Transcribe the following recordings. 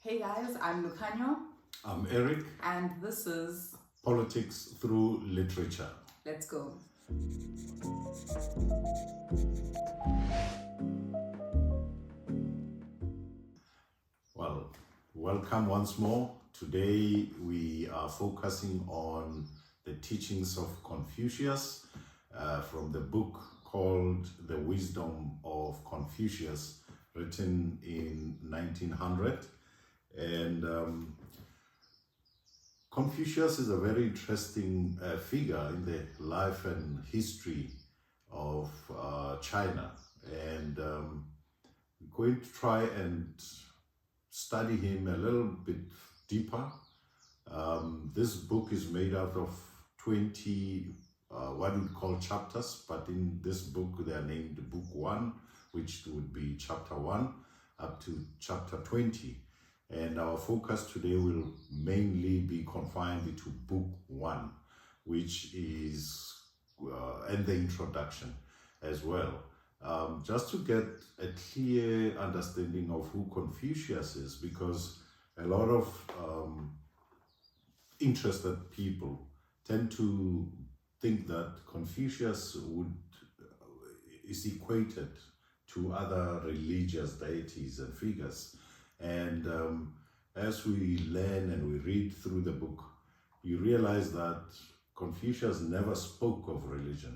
Hey guys, I'm Lucanio. I'm Eric. And this is Politics Through Literature. Let's go. Well, welcome once more. Today we are focusing on the teachings of Confucius from the book called The Wisdom of Confucius, written in 1900. And Confucius is a very interesting figure in the life and history of China. And we're going to try and study him a little bit deeper. This book is made out of 20 what we call chapters, but in this book they are named Book 1, which would be Chapter 1 up to Chapter 20. And our focus today will mainly be confined to Book 1, which is, and the introduction as well. Just to get a clear understanding of who Confucius is, because a lot of interested people tend to think that Confucius is equated to other religious deities and figures. And as we learn and we read through the book, you realize that Confucius never spoke of religion,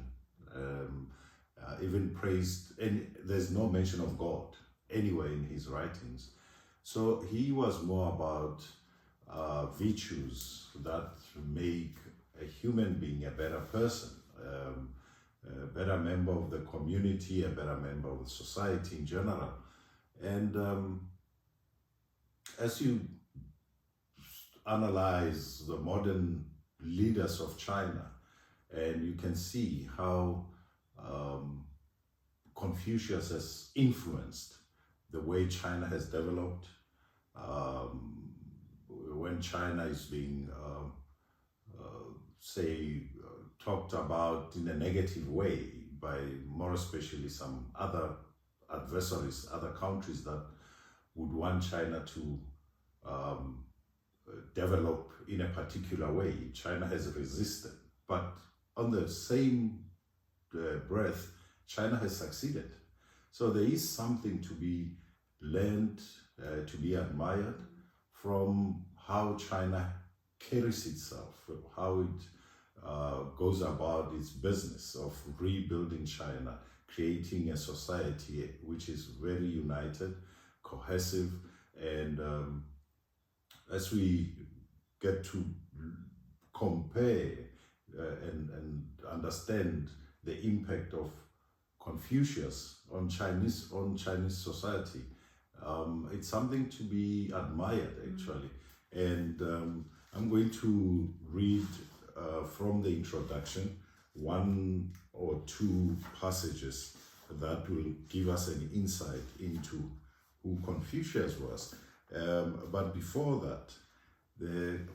even praised, and there's no mention of God anywhere in his writings. So he was more about virtues that make a human being a better person, a better member of the community, a better member of the society in general. And as you analyze the modern leaders of China, and you can see how Confucius has influenced the way China has developed. When China is being, talked about in a negative way by more especially some other adversaries, other countries that would want China to develop in a particular way, China has resisted. But on the same breath, China has succeeded. So there is something to be learned, to be admired from how China carries itself, how it goes about its business of rebuilding China, creating a society which is very united, cohesive, and as we get to compare and understand the impact of Confucius on Chinese society, it's something to be admired, actually. And I'm going to read from the introduction one or two passages that will give us an insight into who Confucius was. But before that,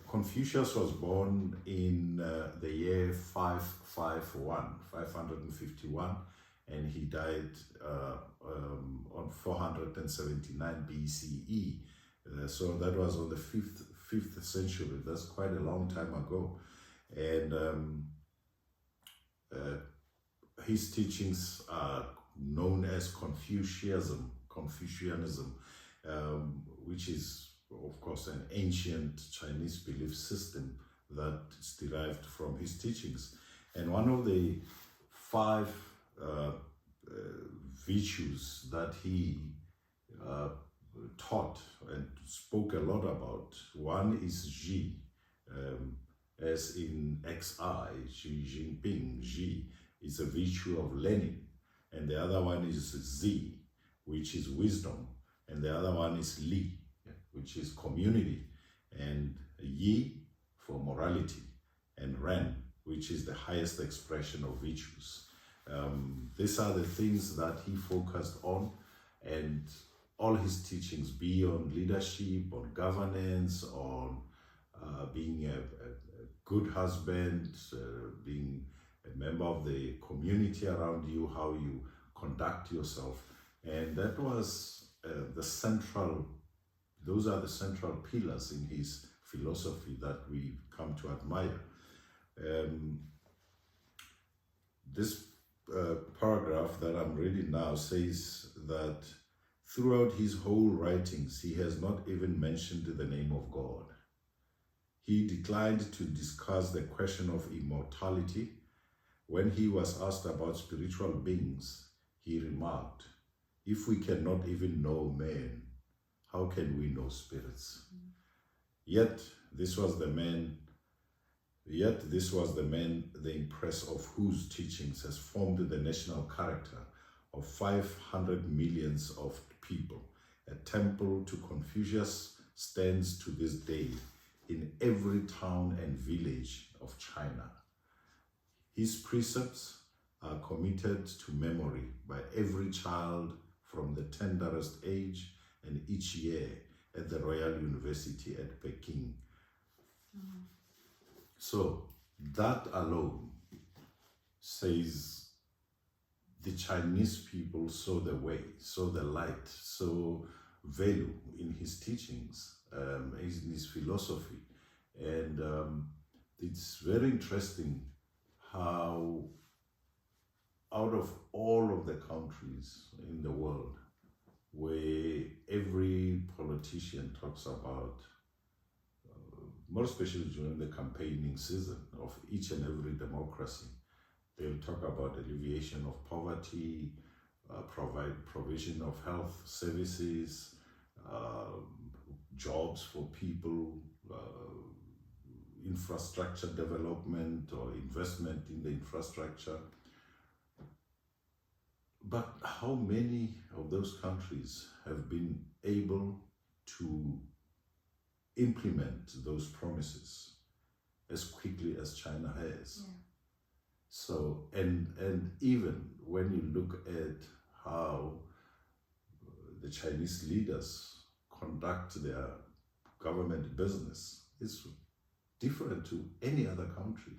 Confucius was born in the year 551, and he died on 479 BCE. So that was on the 5th century. That's quite a long time ago. And his teachings are known as Confucianism, which is, of course, an ancient Chinese belief system that is derived from his teachings. And one of the 5 virtues that he taught and spoke a lot about, one is Xi, as in XI, Xi Jinping. Xi is a virtue of learning. And the other one is Z, which is wisdom. And the other one is Li, which is community, and Yi for morality, and Ren, which is the highest expression of virtues. These are the things that he focused on, and all his teachings, be on leadership, on governance, on being a good husband, being a member of the community around you, how you conduct yourself. And that was the central those are the central pillars in his philosophy that we come to admire. This paragraph that I'm reading now says that throughout his whole writings, he has not even mentioned the name of God. He declined to discuss the question of immortality. When he was asked about spiritual beings, he remarked, "If we cannot even know men, how can we know spirits?" Yet this was the man, the impress of whose teachings has formed the national character of 500 millions of people. A temple to Confucius stands to this day in every town and village of China. His precepts are committed to memory by every child from the tenderest age and each year at the Royal University at Peking. So that alone says the Chinese people saw the way, saw the light, saw value in his teachings, in his philosophy. And it's very interesting how out of all of the countries in the world where every politician talks about, more especially during the campaigning season of each and every democracy, they'll talk about alleviation of poverty, provision of health services, jobs for people, infrastructure development or investment in the infrastructure. But how many of those countries have been able to implement those promises as quickly as China has? Yeah. So, and even when you look at how the Chinese leaders conduct their government business, it's different to any other country.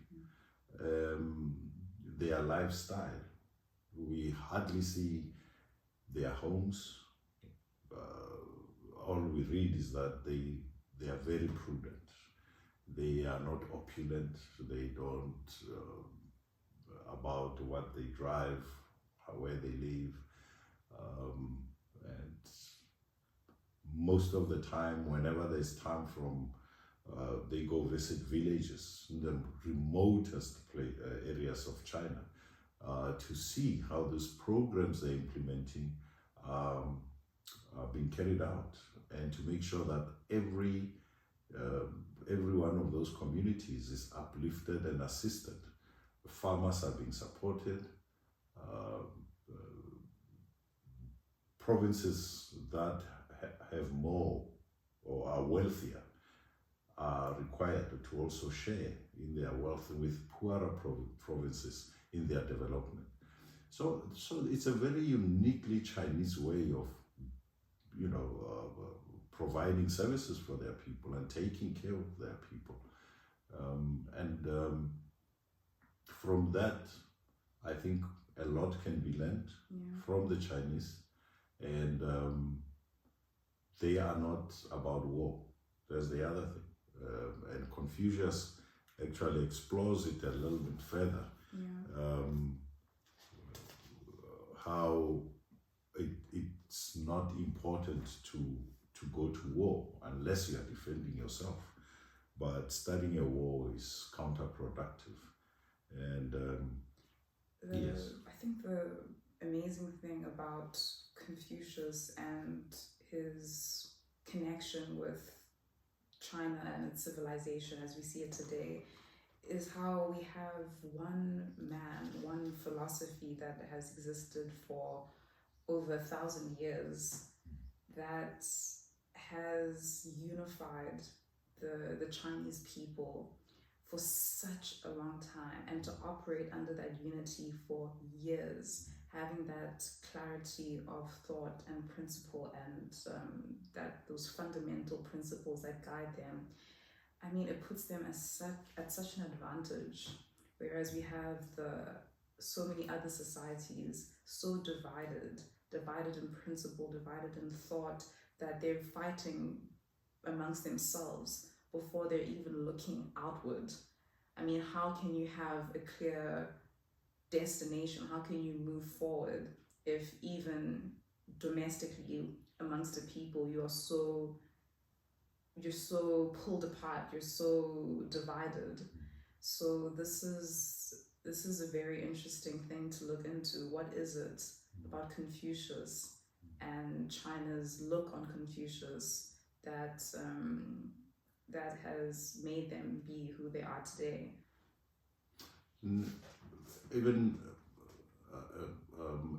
Their lifestyle, we hardly see their homes. All we read is that they are very prudent. They are not opulent. They don't about what they drive, where they live, and most of the time, whenever there's time from, they go visit villages in the remotest areas of China to see how those programs they're implementing are being carried out, and to make sure that every one of those communities is uplifted and assisted. Farmers are being supported. Provinces that have more or are wealthier are required to also share in their wealth with poorer provinces in their development. So it's a very uniquely Chinese way of, providing services for their people and taking care of their people. From that, I think a lot can be learned from the Chinese, and they are not about war. That's the other thing. And Confucius actually explores it a little bit further. How it's not important to go to war unless you are defending yourself, but starting a war is counterproductive. And yes, I think the amazing thing about Confucius and his connection with China and its civilization as we see it today is how we have one man, one philosophy that has existed for over 1,000 years that has unified the Chinese people for such a long time, and to operate under that unity for years, having that clarity of thought and principle, and that those fundamental principles that guide them. I mean, it puts them at such an advantage, whereas we have so many other societies so divided in principle, divided in thought, that they're fighting amongst themselves before they're even looking outward. I mean, how can you have a clear destination? How can you move forward if even domestically amongst the people you're so pulled apart, you're so divided? So this is a very interesting thing to look into. What is it about Confucius and China's look on Confucius that that has made them be who they are today? Even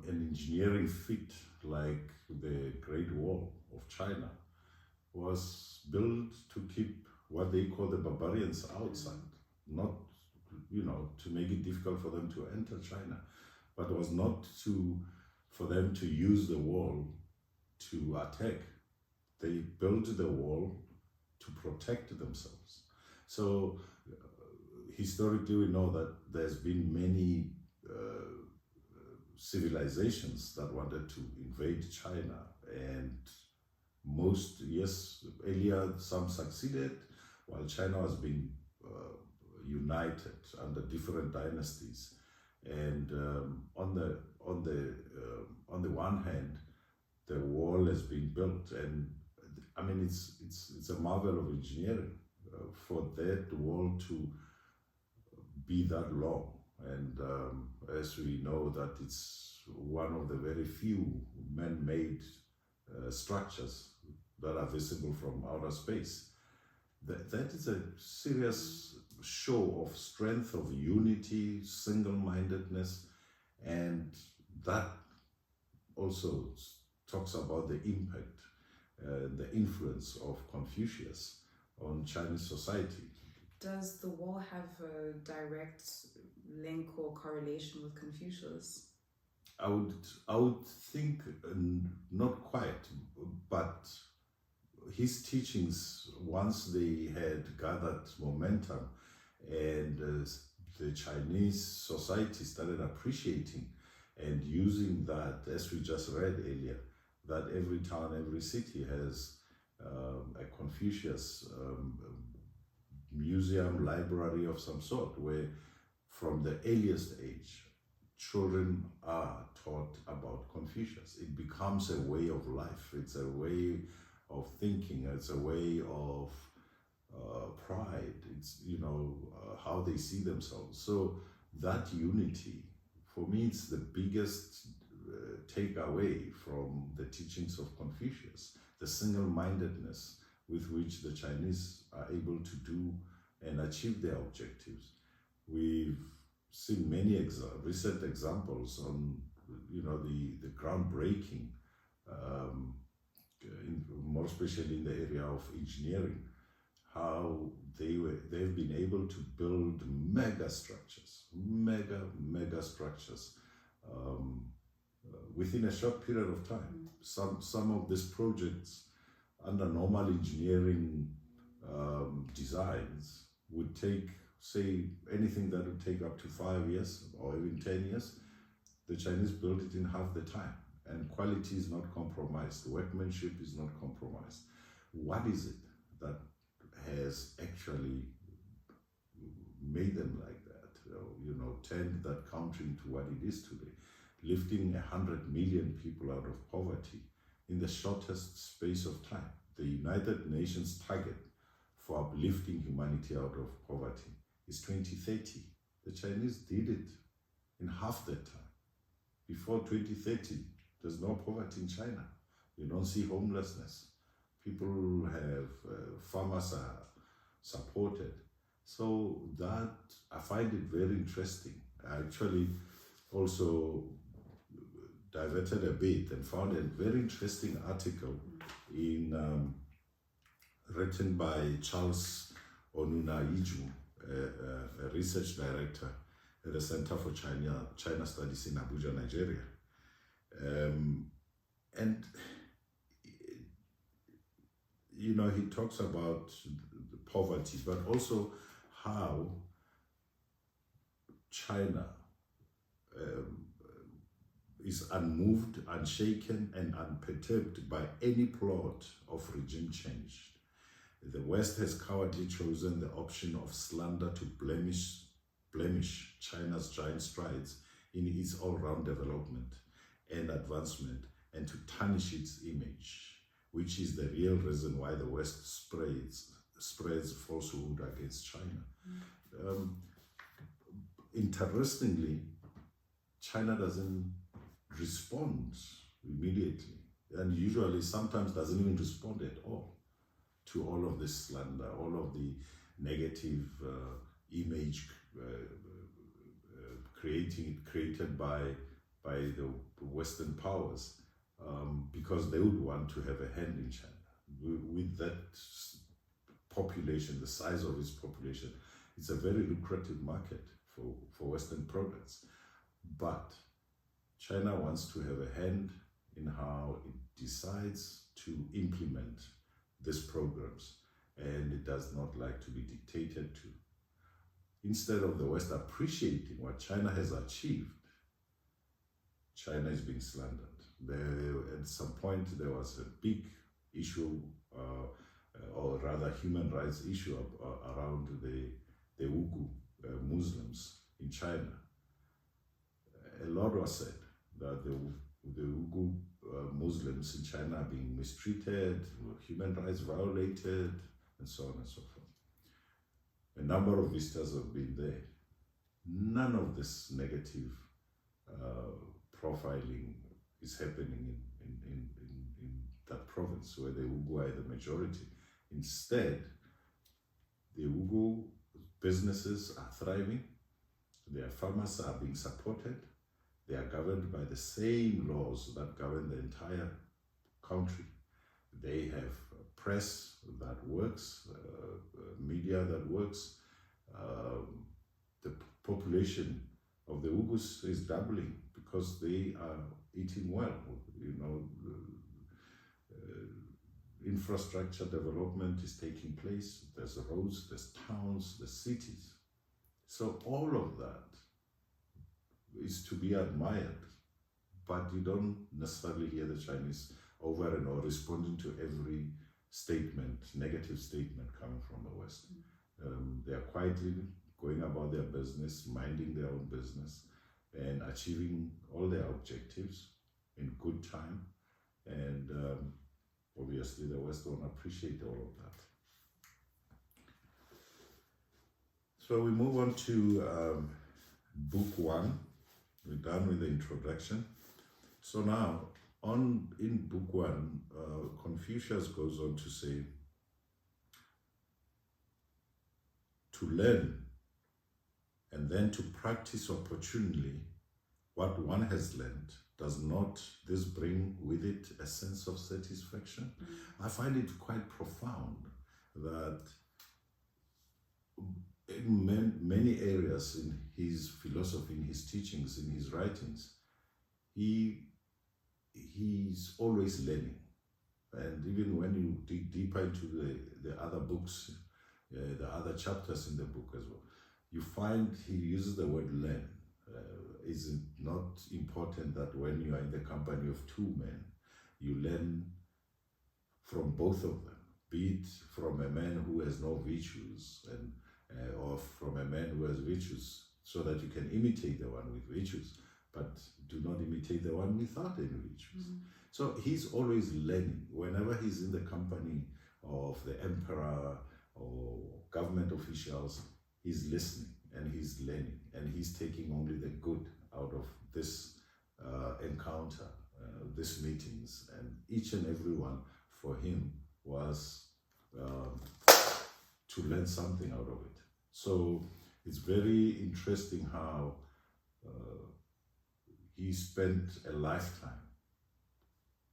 an engineering feat like the Great Wall of China was built to keep what they call the barbarians outside, not, to make it difficult for them to enter China, but was not for them to use the wall to attack. They built the wall to protect themselves. So historically, we know that there's been many civilizations that wanted to invade China, and earlier some succeeded, while China was being united under different dynasties. And on the one hand, the wall has been built, and I mean it's a marvel of engineering for that wall to be that long. And as we know, that it's one of the very few man-made structures that are visible from outer space. That is a serious show of strength, of unity, single-mindedness, and that also talks about the impact, the influence of Confucius on Chinese society. Does the wall have a direct link or correlation with Confucius? I would think not quite, but his teachings, once they had gathered momentum and the Chinese society started appreciating and using that, as we just read earlier, that every town, every city has a Confucius museum, library of some sort, where from the earliest age, children are taught about Confucius. It becomes a way of life. It's a way of thinking. It's a way of pride. It's, how they see themselves. So that unity, for me, it's the biggest takeaway from the teachings of Confucius, the single-mindedness with which the Chinese are able to do and achieve their objectives. We've seen many recent examples on, the groundbreaking, more especially in the area of engineering, how they've been able to build mega structures within a short period of time. Some of these projects under normal engineering designs would take, say, anything that would take up to 5 years or even 10 years. The Chinese built it in half the time, and quality is not compromised. Workmanship is not compromised. What is it that has actually made them like that? Turned that country into what it is today, lifting 100 million people out of poverty in the shortest space of time. The United Nations target for uplifting humanity out of poverty is 2030. The Chinese did it in half that time. Before 2030, there's no poverty in China. You don't see homelessness. People have, farmers are supported. So that, I find it very interesting. I actually also diverted a bit and found a very interesting article written by Charles Onuna-Iju, a research director at the Center for China Studies in Abuja, Nigeria. And he talks about the poverty, but also how China is unmoved, unshaken, and unperturbed by any plot of regime change. The West has cowardly chosen the option of slander to blemish China's giant strides in its all-round development and advancement, and to tarnish its image, which is the real reason why the West spreads falsehood against China. Interestingly, China doesn't respond immediately, and usually sometimes doesn't even respond at all to all of this slander, all of the negative image created by the Western powers, because they would want to have a hand in China. With that population, the size of its population, it's a very lucrative market for Western products. But China wants to have a hand in how it decides to implement these programs, and it does not like to be dictated to. Instead of the West appreciating what China has achieved, China is being slandered. At some point, there was a big issue, or rather human rights issue around the Uyghur Muslims in China. A lot was said that the Uyghur Muslims in China are being mistreated, human rights violated, and so on and so forth. A number of visitors have been there. None of this negative profiling is happening in that province where the Uyghur are the majority. Instead, the Uyghur businesses are thriving, their farmers are being supported, they are governed by the same laws that govern the entire country. They have a press that works, media that works. The population of the Uyghurs is doubling because they are eating well. Infrastructure development is taking place. There's roads, there's towns, there's cities. So all of that is to be admired, but you don't necessarily hear the Chinese over and over responding to every statement, negative statement coming from the West. They are quietly going about their business, minding their own business, and achieving all their objectives in good time. And obviously the West don't appreciate all of that. So we move on to book 1. We're done with the introduction. So now, in book 1, Confucius goes on to say, to learn and then to practice opportunely what one has learned, does not this bring with it a sense of satisfaction? I find it quite profound that in many areas in his philosophy, in his teachings, in his writings, he's always learning. And even when you dig deeper into the other books, the other chapters in the book as well, you find he uses the word learn. Is it not important that when you are in the company of two men, you learn from both of them, be it from a man who has no virtues and or from a man who has virtues, so that you can imitate the one with virtues, but do not imitate the one without any virtues. So he's always learning. Whenever he's in the company of the emperor or government officials, he's listening and he's learning, and he's taking only the good out of this encounter, these meetings, and each and every one for him was to learn something out of it. So it's very interesting how he spent a lifetime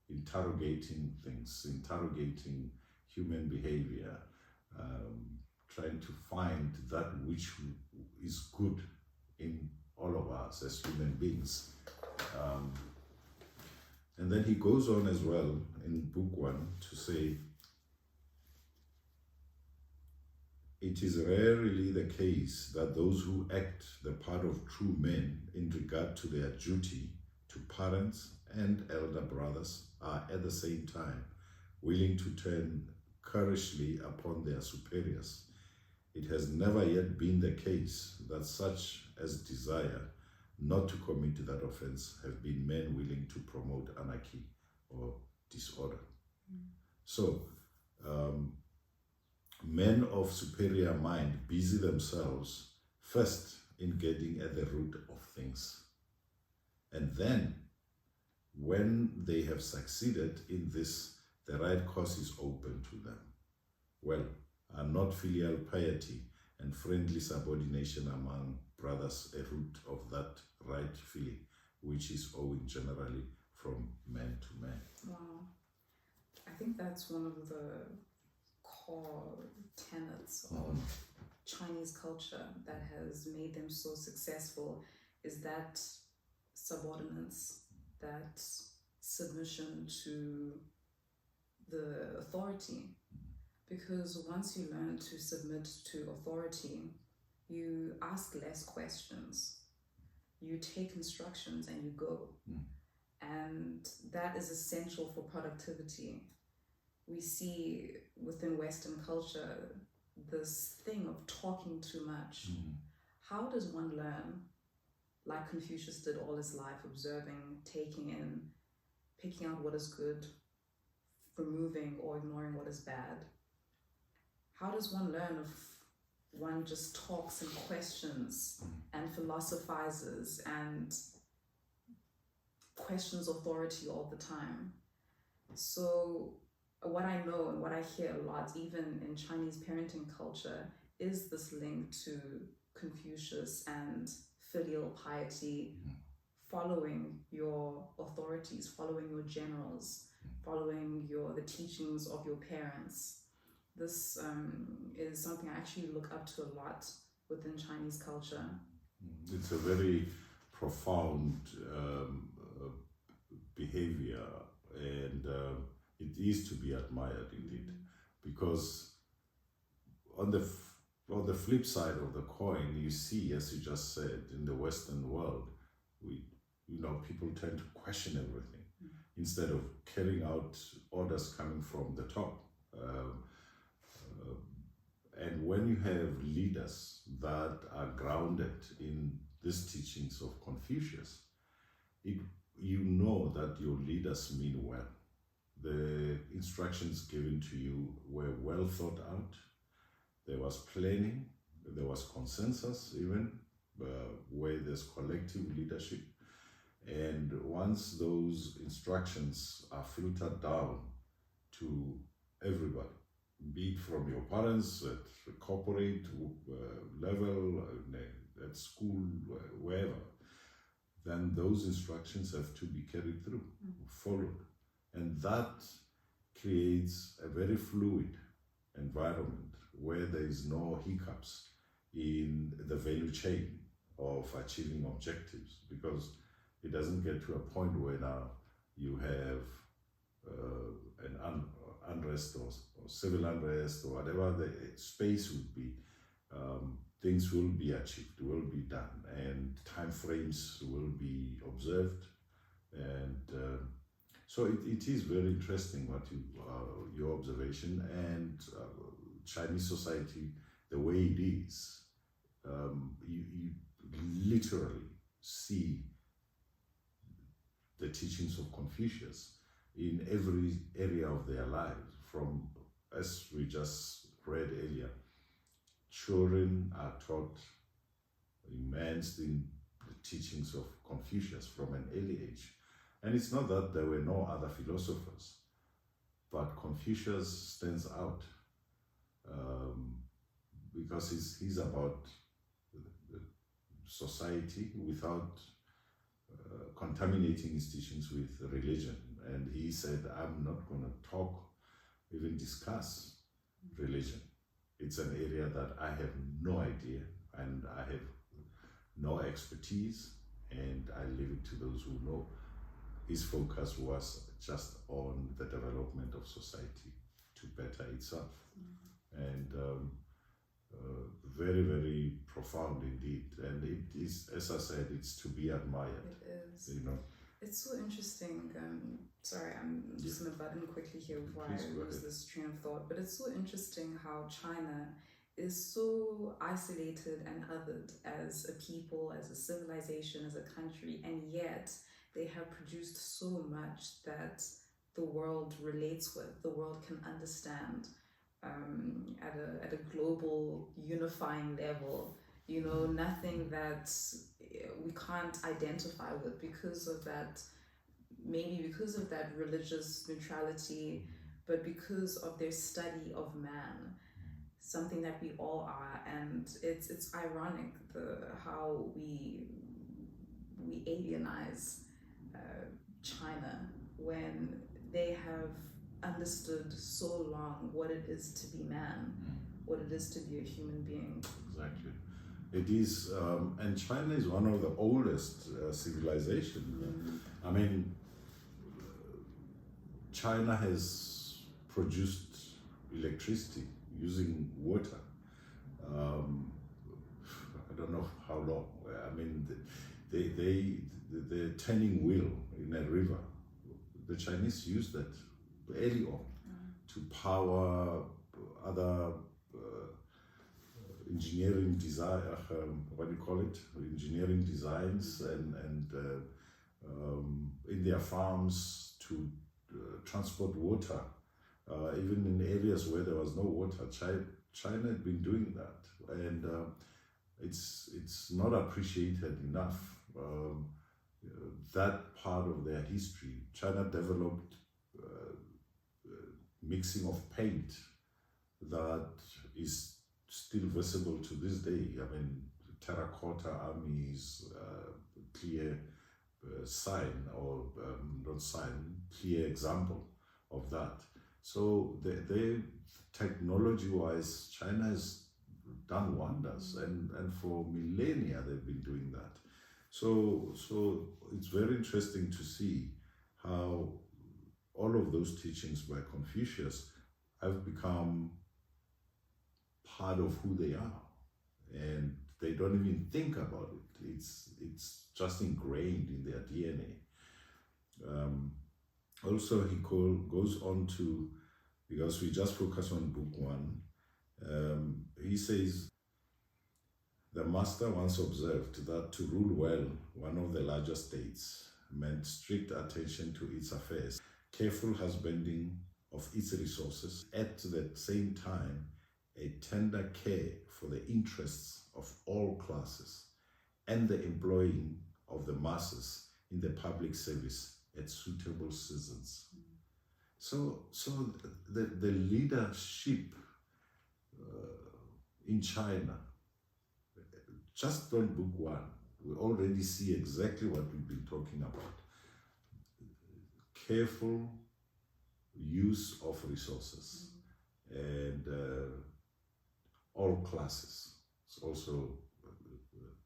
interrogating things, interrogating human behavior, trying to find that which is good in all of us as human beings. And then he goes on as well in book 1 to say, it is rarely the case that those who act the part of true men in regard to their duty to parents and elder brothers are at the same time willing to turn currishly upon their superiors. It has never yet been the case that such as desire not to commit that offense have been men willing to promote anarchy or disorder. So, men of superior mind busy themselves first in getting at the root of things. And then, when they have succeeded in this, the right course is open to them. Well, are not filial piety and friendly subordination among brothers a root of that right feeling, which is owing generally from man to man? Wow. I think that's one of the core tenets of Chinese culture that has made them so successful, is that subordinance, that submission to the authority. Because once you learn to submit to authority, you ask less questions. You take instructions and you go. And that is essential for productivity. We see within Western culture this thing of talking too much. How does one learn, like Confucius did all his life, observing, taking in, picking out what is good, removing or ignoring what is bad? How does one learn if one just talks and questions and philosophizes and questions authority all the time? So what I know and what I hear a lot, even in Chinese parenting culture, is this link to Confucius and filial piety, following your authorities, following your generals, following the teachings of your parents. This is something I actually look up to a lot within Chinese culture. It's a very profound behavior, and it is to be admired indeed, because on the flip side of the coin, you see, as you just said, in the Western world, people tend to question everything instead of carrying out orders coming from the top. And when you have leaders that are grounded in these teachings of Confucius, you know that your leaders mean well. The instructions given to you were well thought out. There was planning, there was consensus even, where there's collective leadership. And once those instructions are filtered down to everybody, be it from your parents, at the corporate level, at school, wherever, then those instructions have to be carried through, followed. And that creates a very fluid environment where there is no hiccups in the value chain of achieving objectives, because it doesn't get to a point where now you have an unrest or civil unrest or whatever the space would be. Things will be achieved, will be done, and time frames will be observed. And so it is very interesting what your observation, and Chinese society, the way it is, you literally see the teachings of Confucius in every area of their lives. From, as we just read earlier, children are taught, immersed in the teachings of Confucius from an early age. And it's not that there were no other philosophers, but Confucius stands out because he's about society without contaminating his teachings with religion. And he said, I'm not going to talk, even discuss religion. It's an area that I have no idea, and I have no expertise, and I leave it to those who know. His focus was just on the development of society to better itself. And very, very profound indeed. And it is, as I said, it's to be admired. It is. It's so interesting. Sorry, I'm just going to butt in quickly here before Please I go lose ahead. this train of thought. But it's so interesting how China is so isolated and othered as a people, as a civilization, as a country, and yet they have produced so much that the world relates with, the world can understand at a global unifying level. You know, nothing that we can't identify with because of that, maybe because of that religious neutrality, but because of their study of man, something that we all are. And it's ironic how we alienize China when they have understood so long what it is to be man, what it is to be a human being. Exactly. It is, and China is one of the oldest civilizations. I mean, China has produced electricity using water. I don't know how long. I mean, the turning wheel in a river, the Chinese used that early on to power other engineering design, what do you call it? Engineering designs and in their farms to transport water, even in areas where there was no water. China had been doing that, and it's not appreciated enough. That part of their history, China developed mixing of paint that is still visible to this day. I mean, terracotta army is clear sign, or not sign, clear example of that. So they technology-wise, China has done wonders, and for millennia they've been doing that. So it's very interesting to see how all of those teachings by Confucius have become part of who they are, and they don't even think about it. It's just ingrained in their DNA. Also, he goes on to, because we just focus on book one, he says, the master once observed that to rule well one of the larger states meant strict attention to its affairs, careful husbanding of its resources, at the same time a tender care for the interests of all classes, and the employing of the masses in the public service at suitable seasons. So the leadership in China, just on book one, we already see exactly what we've been talking about. Careful use of resources and all classes. It's also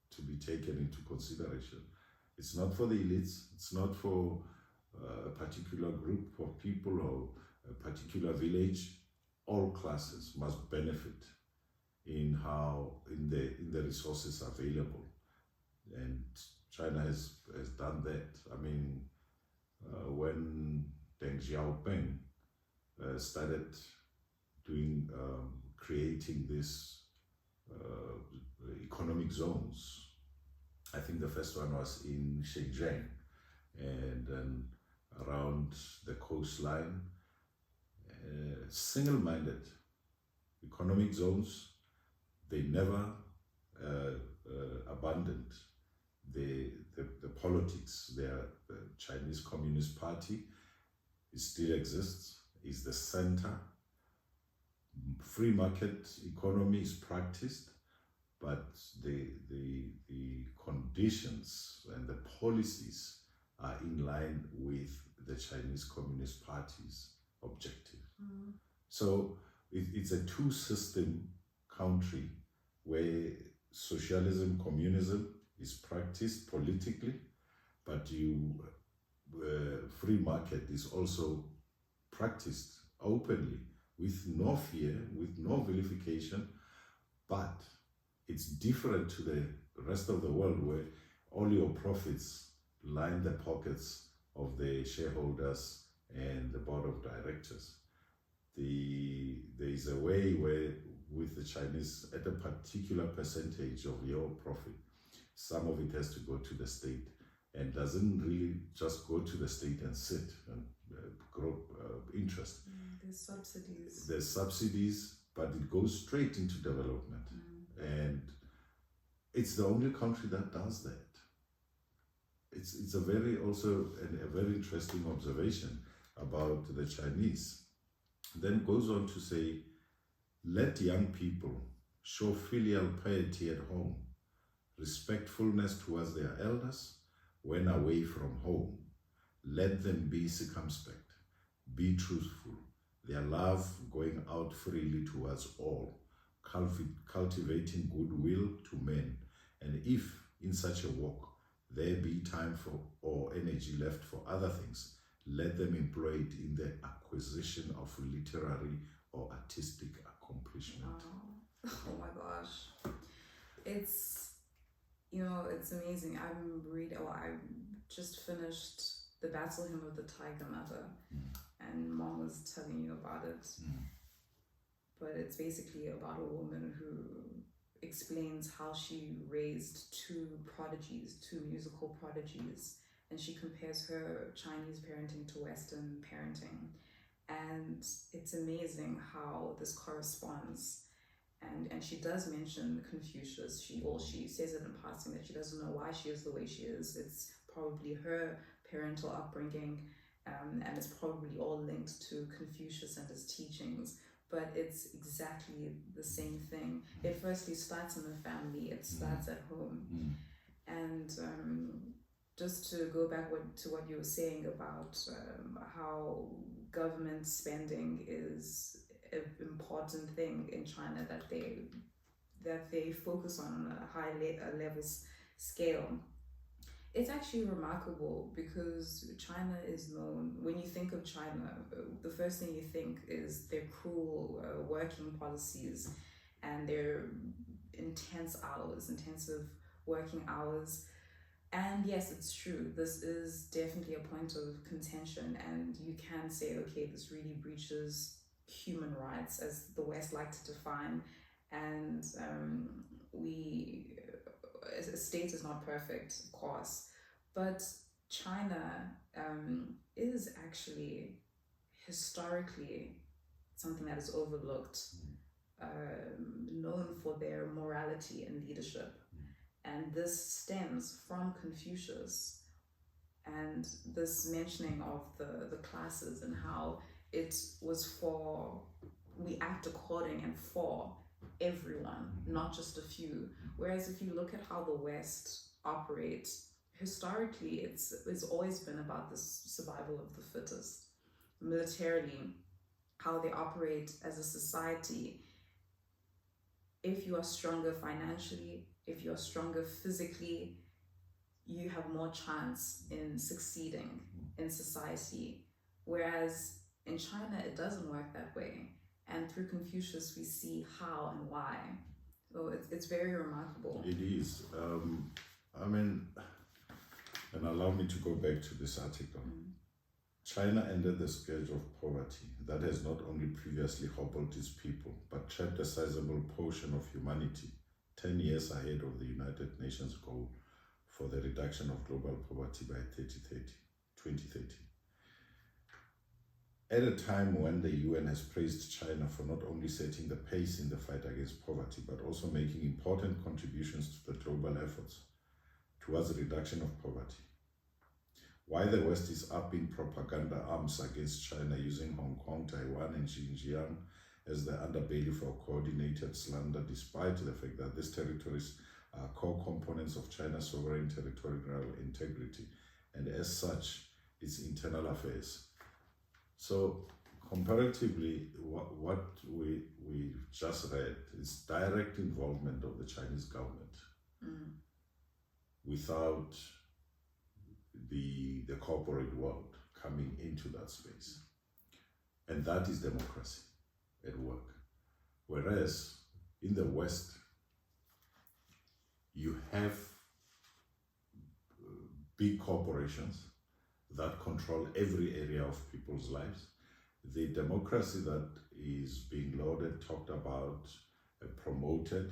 to be taken into consideration. It's not for the elites, it's not for a particular group of people or a particular village. All classes must benefit in the resources available, and China has done that. I mean, when Deng Xiaoping started creating these economic zones, I think the first one was in Shenzhen, and then around the coastline, single-minded economic zones. They never abandoned the politics. The Chinese Communist Party, it still exists, is the center. Free market economy is practiced, but the conditions and the policies are in line with the Chinese Communist Party's objective. So it's a two-system country where socialism, communism is practiced politically, but free market is also practiced openly with no fear, with no vilification. But it's different to the rest of the world, where all your profits line the pockets of the shareholders and the board of directors. There is a way where with the Chinese, at a particular percentage of your profit, some of it has to go to the state, and doesn't really just go to the state and sit and grow interest. There's subsidies. There's subsidies, but it goes straight into development. And it's the only country that does that. It's a very interesting observation about the Chinese. Then goes on to say, let young people show filial piety at home, respectfulness towards their elders when away from home. Let them be circumspect, be truthful, their love going out freely towards all, cultivating goodwill to men. And if in such a walk there be time for or energy left for other things, let them employ it in the acquisition of literary or artistic accomplishment. Wow. Oh my gosh. It's, it's amazing. I just finished The Battle Hymn of the Tiger Mother, and Mom was telling you about it. But it's basically about a woman who explains how she raised two musical prodigies, and she compares her Chinese parenting to Western parenting. And it's amazing how this corresponds. And she does mention Confucius. She says it in passing that she doesn't know why she is the way she is. It's probably her parental upbringing, and it's probably all linked to Confucius and his teachings. But it's exactly the same thing. It firstly starts in the family. It starts at home. And just to go back to what you were saying about how government spending is an important thing in China, that they focus on a high level scale. It's actually remarkable because China is known, when you think of China, the first thing you think is their cruel working policies and their intensive working hours. And yes, it's true. This is definitely a point of contention, and you can say, okay, this really breaches human rights as the West like to define. And a state is not perfect, of course, but China is actually historically something that is overlooked, known for their morality and leadership. And this stems from Confucius and this mentioning of the classes and how it was we act according and for everyone, not just a few. Whereas if you look at how the West operates, historically it's always been about the survival of the fittest. Militarily, how they operate as a society, if you are stronger financially, if you're stronger physically, you have more chance in succeeding in society. Whereas in China, it doesn't work that way. And through Confucius, we see how and why. So it's very remarkable. It is. And allow me to go back to this article. China ended the scourge of poverty that has not only previously hobbled its people, but trapped a sizable portion of humanity 10 years ahead of the United Nations goal for the reduction of global poverty by 2030. At a time when the UN has praised China for not only setting the pace in the fight against poverty, but also making important contributions to the global efforts towards the reduction of poverty. Why the West is upping propaganda arms against China using Hong Kong, Taiwan, and Xinjiang as the underbelly for coordinated slander, despite the fact that these territories are core components of China's sovereign territorial integrity, and as such, its internal affairs. So, comparatively, what we just read is direct involvement of the Chinese government without the corporate world coming into that space. And that is democracy at work. Whereas in the West, you have big corporations that control every area of people's lives. The democracy that is being lauded, talked about, promoted,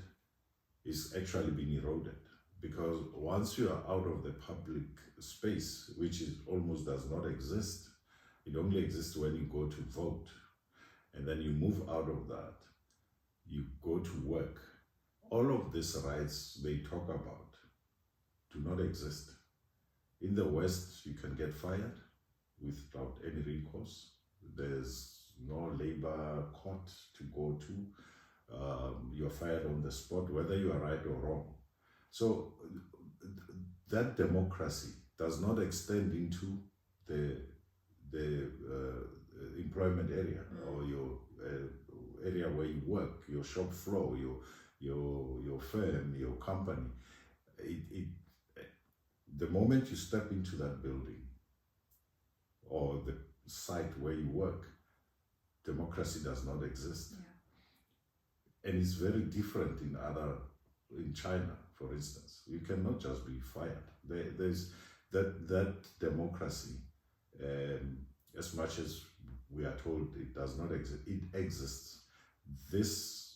is actually being eroded. Because once you are out of the public space, which is almost does not exist, it only exists when you go to vote. And then you move out of that, you go to work. All of these rights they talk about do not exist. In the West, you can get fired without any recourse. There's no labor court to go to. You're fired on the spot, whether you are right or wrong. So that democracy does not extend into the employment area or your area where you work, your shop floor, your firm, your company. The moment you step into that building or the site where you work, democracy does not exist. Yeah. And it's very different in China, for instance. You cannot just be fired. There's that democracy, as much as we are told it does not exist, it exists. These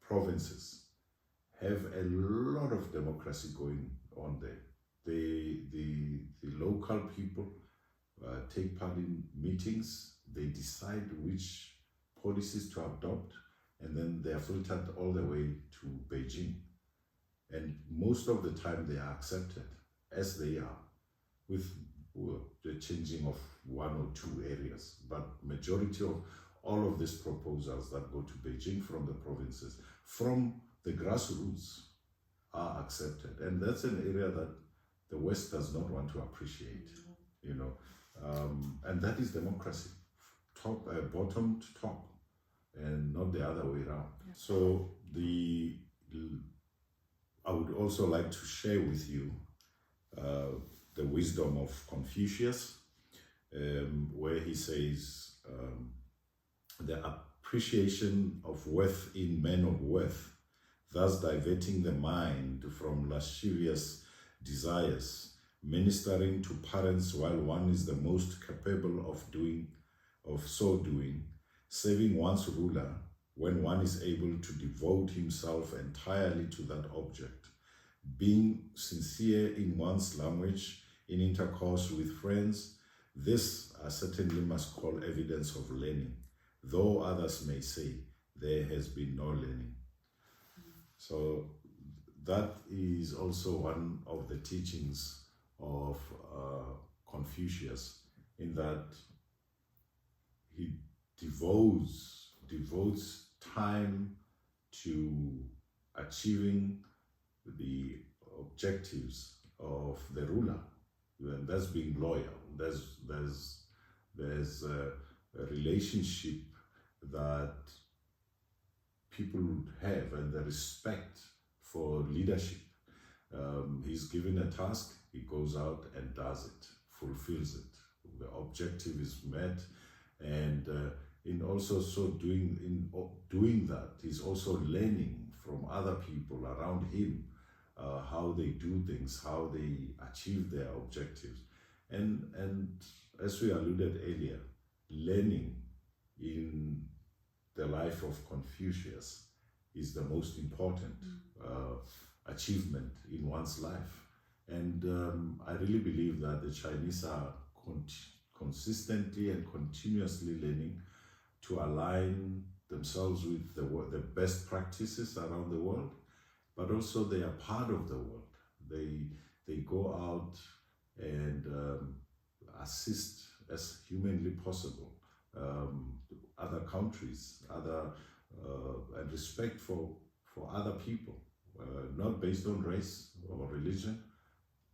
provinces have a lot of democracy going on there. The local people take part in meetings, they decide which policies to adopt, and then they are filtered all the way to Beijing. And most of the time they are accepted as they are, with the changing of one or two areas. But majority of all of these proposals that go to Beijing from the provinces, from the grassroots, are accepted. And that's an area that the West does not want to appreciate, you know. And that is democracy, bottom to top, and not the other way around. Yeah. So I would also like to share with you the Wisdom of Confucius, where he says, the appreciation of worth in men of worth, thus diverting the mind from lascivious desires, ministering to parents while one is the most capable of so doing, serving one's ruler when one is able to devote himself entirely to that object, being sincere in one's language, in intercourse with friends. This I certainly must call evidence of learning, though others may say there has been no learning. So that is also one of the teachings of Confucius, in that he devotes time to achieving the objectives of the ruler, and that's being loyal. There's a relationship that people would have, and the respect for leadership. He's given a task, he goes out and does it, fulfills it. The objective is met, and in also so doing that, he's also learning from other people around him, how they do things, how they achieve their objectives. And as we alluded earlier, learning in the life of Confucius is the most important achievement in one's life. And I really believe that the Chinese are consistently and continuously learning to align themselves with the best practices around the world, but also they are part of the world. They go out and assist as humanly possible other countries, and respect for other people, not based on race or religion,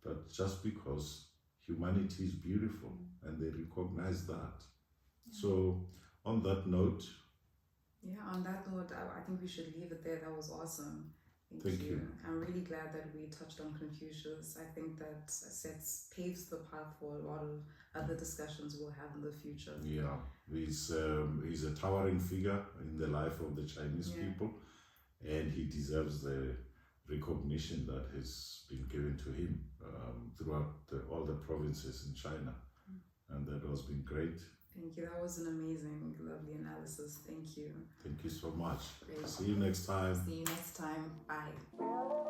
but just because humanity is beautiful and they recognize that. So on that note, I think we should leave it there. That was awesome. Thank you. I'm really glad that we touched on Confucius. I think that paves the path for a lot of other discussions we'll have in the future. Yeah, he's a towering figure in the life of the Chinese people, and he deserves the recognition that has been given to him throughout all the provinces in China. And that has been great. Thank you. That was an amazing, lovely analysis. Thank you. Thank you so much. Great. See you next time. See you next time. Bye.